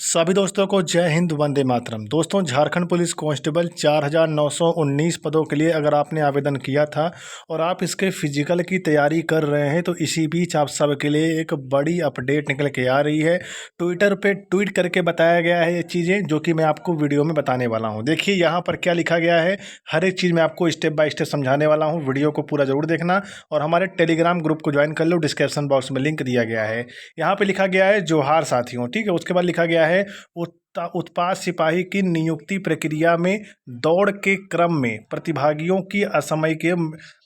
सभी दोस्तों को जय हिंद वंदे मातरम। दोस्तों, झारखंड पुलिस कांस्टेबल 4919 पदों के लिए अगर आपने आवेदन किया था और आप इसके फिजिकल की तैयारी कर रहे हैं तो इसी बीच आप सब के लिए एक बड़ी अपडेट निकल के आ रही है। ट्विटर पे ट्वीट करके बताया गया है ये चीज़ें जो कि मैं आपको वीडियो में बताने वाला हूँ। देखिए यहाँ पर क्या लिखा गया है, हर एक चीज़ मैं आपको स्टेप बाय स्टेप समझाने वाला हूँ। वीडियो को पूरा ज़रूर देखना और हमारे टेलीग्राम ग्रुप को ज्वाइन कर लो, डिस्क्रिप्शन बॉक्स में लिंक दिया गया है। यहाँ पे लिखा गया है जोहार साथियों, ठीक है। उसके बाद लिखा गया है उत्पाद सिपाही की नियुक्ति प्रक्रिया में दौड़ के क्रम में प्रतिभागियों की असामयिक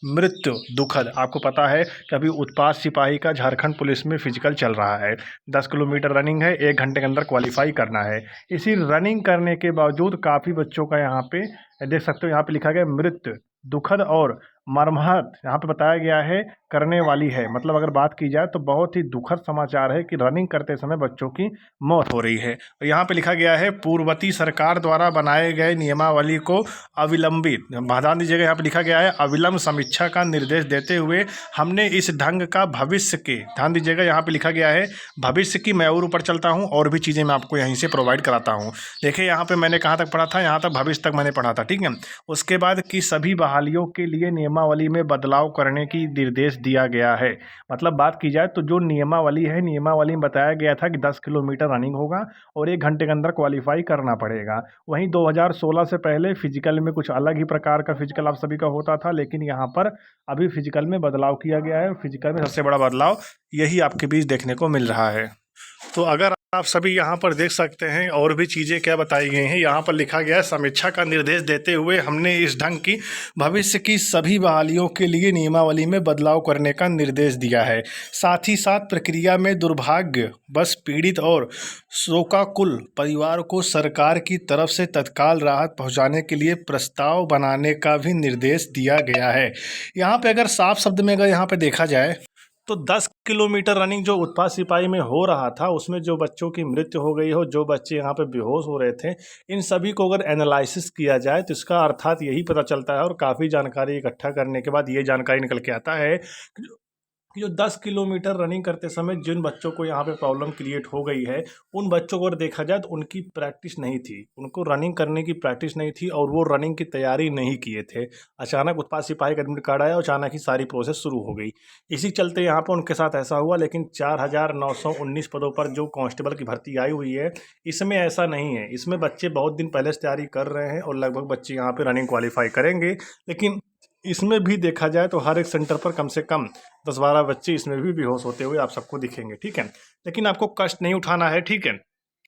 मृत्यु दुखद। आपको पता है कि अभी उत्पाद सिपाही का झारखंड पुलिस में फिजिकल चल रहा है। 10 किलोमीटर रनिंग है, 1 घंटे के अंदर क्वालिफाई करना है। इसी रनिंग करने के बावजूद काफ़ी बच्चों का यहाँ पे देख सकते हो, यहाँ पे लिखा गया मृत्यु दुखद और मर्माहत यहाँ पे बताया गया है करने वाली है। मतलब अगर बात की जाए तो बहुत ही दुखद समाचार है कि रनिंग करते समय बच्चों की मौत हो रही है। और यहाँ पे लिखा गया है पूर्ववर्ती सरकार द्वारा बनाए गए नियमावली को अविलंबित, ध्यान दीजिएगा, यहाँ पे लिखा गया है अविलंब समीक्षा का निर्देश देते हुए हमने इस ढंग का भविष्य के, ध्यान दीजिएगा यहाँ पे लिखा गया है भविष्य की। मैं और ऊपर चलता हूँ और भी चीज़ें मैं आपको यहीं से प्रोवाइड कराता हूँ। देखिए यहाँ पे मैंने कहाँ तक पढ़ा था, यहाँ तक भविष्य तक मैंने पढ़ा था, ठीक है। उसके बाद की सभी बहालियों के लिए नियमावली में बदलाव करने की निर्देश दिया गया है। मतलब बात की जाए तो जो नियमावली है, नियमावली में बताया गया था कि 10 किलोमीटर रनिंग होगा और 1 घंटे के अंदर क्वालिफाई करना पड़ेगा। वहीं 2016 से पहले फिजिकल में कुछ अलग ही प्रकार का फिजिकल आप सभी का होता था, लेकिन यहाँ पर अभी फिजिकल में बदलाव किया गया है। फिजिकल में सबसे बड़ा बदलाव यही आपके बीच देखने को मिल रहा है। तो अगर आप सभी यहाँ पर देख सकते हैं और भी चीज़ें क्या बताई गई हैं। यहाँ पर लिखा गया है समीक्षा का निर्देश देते हुए हमने इस ढंग की भविष्य की सभी बहालियों के लिए नियमावली में बदलाव करने का निर्देश दिया है। साथ ही साथ प्रक्रिया में दुर्भाग्य बस पीड़ित और शोकाकुल परिवार को सरकार की तरफ से तत्काल राहत पहुँचाने के लिए प्रस्ताव बनाने का भी निर्देश दिया गया है। यहाँ पर अगर साफ शब्द में अगर यहाँ पर देखा जाए तो 10 किलोमीटर रनिंग जो उत्पाद सिपाही में हो रहा था उसमें जो बच्चों की मृत्यु हो गई हो, जो बच्चे यहाँ पे बेहोश हो रहे थे, इन सभी को अगर एनालिसिस किया जाए तो इसका अर्थात यही पता चलता है और काफ़ी जानकारी इकट्ठा करने के बाद ये जानकारी निकल के आता है कि जो 10 किलोमीटर रनिंग करते समय जिन बच्चों को यहाँ पे प्रॉब्लम क्रिएट हो गई है, उन बच्चों को अगर देखा जाए तो उनकी प्रैक्टिस नहीं थी, उनको रनिंग करने की प्रैक्टिस नहीं थी और वो रनिंग की तैयारी नहीं किए थे। अचानक उत्पाद सिपाही का एडमिट कार्ड आया और अचानक ही सारी प्रोसेस शुरू हो गई। इसी चलते यहाँ पर उनके साथ ऐसा हुआ। लेकिन 4919 पदों पर जो कांस्टेबल की भर्ती आई हुई है, इसमें ऐसा नहीं है। इसमें बच्चे बहुत दिन पहले से तैयारी कर रहे हैं और लगभग बच्चे यहाँ पर रनिंग क्वालिफाई करेंगे। लेकिन इसमें भी देखा जाए तो हर एक सेंटर पर कम से कम 10-12 बच्चे इसमें भी बेहोश होते हुए आप सबको दिखेंगे, ठीक है। लेकिन आपको कष्ट नहीं उठाना है, ठीक है।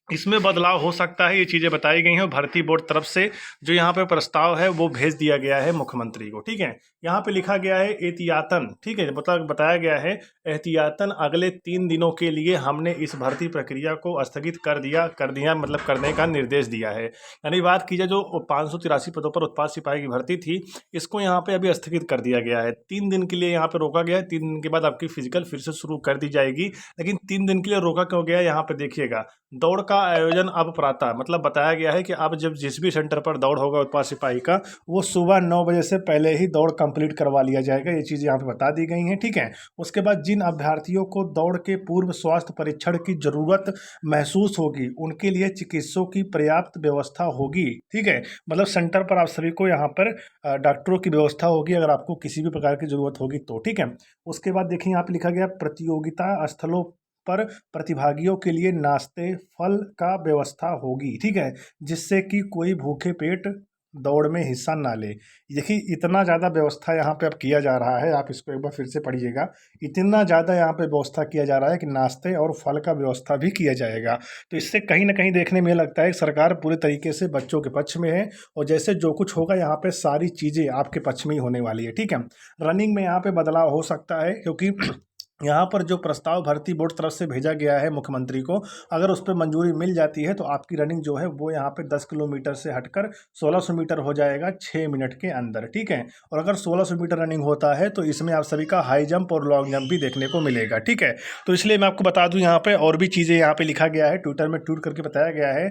इसमें बदलाव हो सकता है, ये चीज़ें बताई गई हैं। भर्ती बोर्ड तरफ से जो यहाँ पे प्रस्ताव है वो भेज दिया गया है मुख्यमंत्री को, ठीक है। यहाँ पे लिखा गया है एहतियातन, ठीक है, मतलब बताया गया है एहतियातन अगले 3 दिनों के लिए हमने इस भर्ती प्रक्रिया को स्थगित कर दिया मतलब करने का निर्देश दिया है। यानी बात की जाए जो 583 पदों पर उत्पाद सिपाही की भर्ती थी, इसको यहाँ पे अभी स्थगित कर दिया गया है। 3 दिन के लिए यहाँ पे रोका गया है। 3 दिन के बाद आपकी फिजिकल फिर से शुरू कर दी जाएगी। लेकिन 3 दिन के लिए रोका क्यों गया है, यहाँ पे देखिएगा। दौड़ का आयोजन अब प्रातः, मतलब बताया गया है कि अब जब जिस भी सेंटर पर दौड़ होगा उत्पाद सिपाही का, वो सुबह 9 बजे से पहले ही दौड़ कंप्लीट करवा लिया जाएगा। ये चीज़ यहाँ पे बता दी गई हैं, ठीक है। उसके बाद जिन अभ्यर्थियों को दौड़ के पूर्व स्वास्थ्य परीक्षण की जरूरत महसूस होगी उनके लिए चिकित्सकों की पर्याप्त व्यवस्था होगी, ठीक है। मतलब सेंटर पर आप सभी को यहाँ पर डॉक्टरों की व्यवस्था होगी अगर आपको किसी भी प्रकार की जरूरत होगी तो, ठीक है। उसके बाद देखिए यहाँ पे लिखा गया प्रतियोगिता स्थलों पर प्रतिभागियों के लिए नाश्ते फल का व्यवस्था होगी, ठीक है, जिससे कि कोई भूखे पेट दौड़ में हिस्सा ना ले। देखिए इतना ज़्यादा व्यवस्था यहाँ पे अब किया जा रहा है, आप इसको एक बार फिर से पढ़िएगा। इतना ज़्यादा यहाँ पे व्यवस्था किया जा रहा है कि नाश्ते और फल का व्यवस्था भी किया जाएगा। तो इससे कहीं ना कहीं देखने में लगता है कि सरकार पूरे तरीके से बच्चों के पक्ष में है और जैसे जो कुछ होगा यहाँ पे सारी चीज़ें आपके पक्ष में ही होने वाली है, ठीक है। रनिंग में यहाँ पे बदलाव हो सकता है क्योंकि यहाँ पर जो प्रस्ताव भर्ती बोर्ड तरफ से भेजा गया है मुख्यमंत्री को, अगर उस पर मंजूरी मिल जाती है तो आपकी रनिंग जो है वो यहाँ पे 10 किलोमीटर से हटकर 1600 मीटर हो जाएगा 6 मिनट के अंदर, ठीक है। और अगर 1600 मीटर रनिंग होता है तो इसमें आप सभी का हाई जंप और लॉन्ग जंप भी देखने को मिलेगा, ठीक है। तो इसलिए मैं आपको बता दूँ यहाँ पे और भी चीज़ें यहाँ पे लिखा गया है, ट्विटर में ट्वीट करके बताया गया है।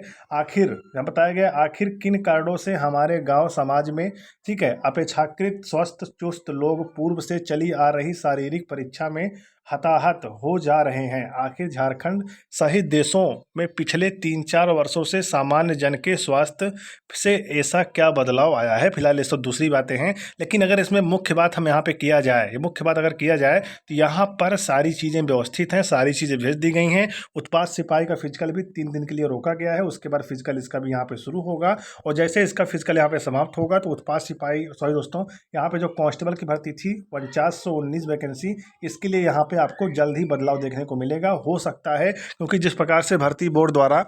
बताया गया आखिर किन कारणों से हमारे गाँव समाज में, ठीक है, अपेक्षाकृत स्वस्थ चुस्त लोग पूर्व से चली आ रही शारीरिक परीक्षा में हताहत हो जा रहे हैं। आखिर झारखंड सहित देशों में पिछले 3-4 वर्षों से सामान्य जन के स्वास्थ्य से ऐसा क्या बदलाव आया है? फिलहाल ये सब दूसरी बातें हैं, लेकिन अगर इसमें मुख्य बात हम यहाँ पे किया जाए, ये मुख्य बात अगर किया जाए तो यहाँ पर सारी चीज़ें व्यवस्थित हैं, सारी चीज़ें भेज दी गई हैं। उत्पाद सिपाही का फिजिकल भी 3 दिन के लिए रोका गया है, उसके बाद फिजिकल इसका भी यहाँ पे शुरू होगा और जैसे इसका फिजिकल यहाँ पे समाप्त होगा तो उत्पाद सिपाही सॉरी दोस्तों, यहाँ पे जो कांस्टेबल की भर्ती थी 4919 वैकेंसी, इसके लिए यहाँ पे आपको जल्द ही बदलाव देखने को मिलेगा। हो सकता है क्योंकि जिस प्रकार से भर्ती बोर्ड द्वारा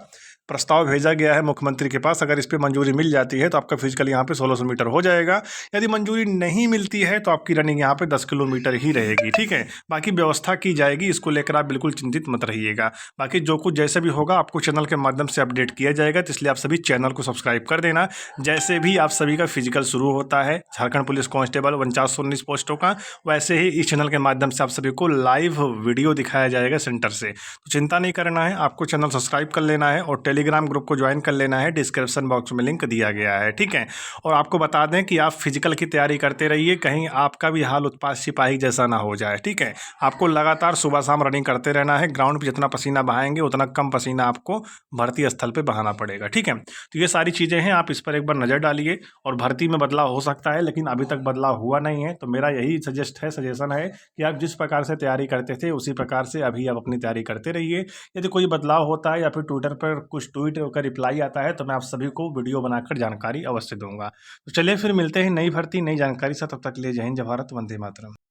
प्रस्ताव भेजा गया है मुख्यमंत्री के पास, अगर इस पे मंजूरी मिल जाती है तो आपका फिजिकल यहाँ पे 1600 मीटर हो जाएगा। यदि मंजूरी नहीं मिलती है तो आपकी रनिंग यहाँ पे 10 किलोमीटर ही रहेगी, ठीक है। बाकी व्यवस्था की जाएगी, इसको लेकर आप बिल्कुल चिंतित मत रहिएगा। बाकी जो कुछ जैसे भी होगा आपको चैनल के माध्यम से अपडेट किया जाएगा, तो इसलिए आप सभी चैनल को सब्सक्राइब कर देना। जैसे भी आप सभी का फिजिकल शुरू होता है झारखंड पुलिस कांस्टेबल 4919 पोस्टों का, वैसे ही इस चैनल के माध्यम से आप सभी को लाइव वीडियो दिखाया जाएगा सेंटर से। तो चिंता नहीं करना है, आपको चैनल सब्सक्राइब कर लेना है और टेलीग्राम ग्रुप को ज्वाइन कर लेना है। डिस्क्रिप्शन बॉक्स में लिंक दिया गया है, ठीक है। और आपको बता दें कि आप फिजिकल की तैयारी करते रहिए, कहीं आपका भी हाल उत्पाद सिपाही जैसा ना हो जाए, ठीक है। आपको लगातार सुबह शाम रनिंग करते रहना है। ग्राउंड पर जितना पसीना बहाएंगे उतना कम पसीना आपको भर्ती स्थल पर बहाना पड़ेगा, ठीक है। तो ये सारी चीज़ें हैं, आप इस पर एक बार नज़र डालिए। और भर्ती में बदलाव हो सकता है, लेकिन अभी तक बदलाव हुआ नहीं है, तो मेरा यही सजेशन है कि आप जिस प्रकार से तैयारी करते थे उसी प्रकार से अभी आप अपनी तैयारी करते रहिए। यदि कोई बदलाव होता है या फिर ट्विटर पर कुछ ट्वीट का रिप्लाई आता है तो मैं आप सभी को वीडियो बनाकर जानकारी अवश्य दूंगा। तो चलिए फिर मिलते हैं नई भर्ती नई जानकारी से, तब तक के लिए जय हिंद, जय भारत, वंदे मातरम।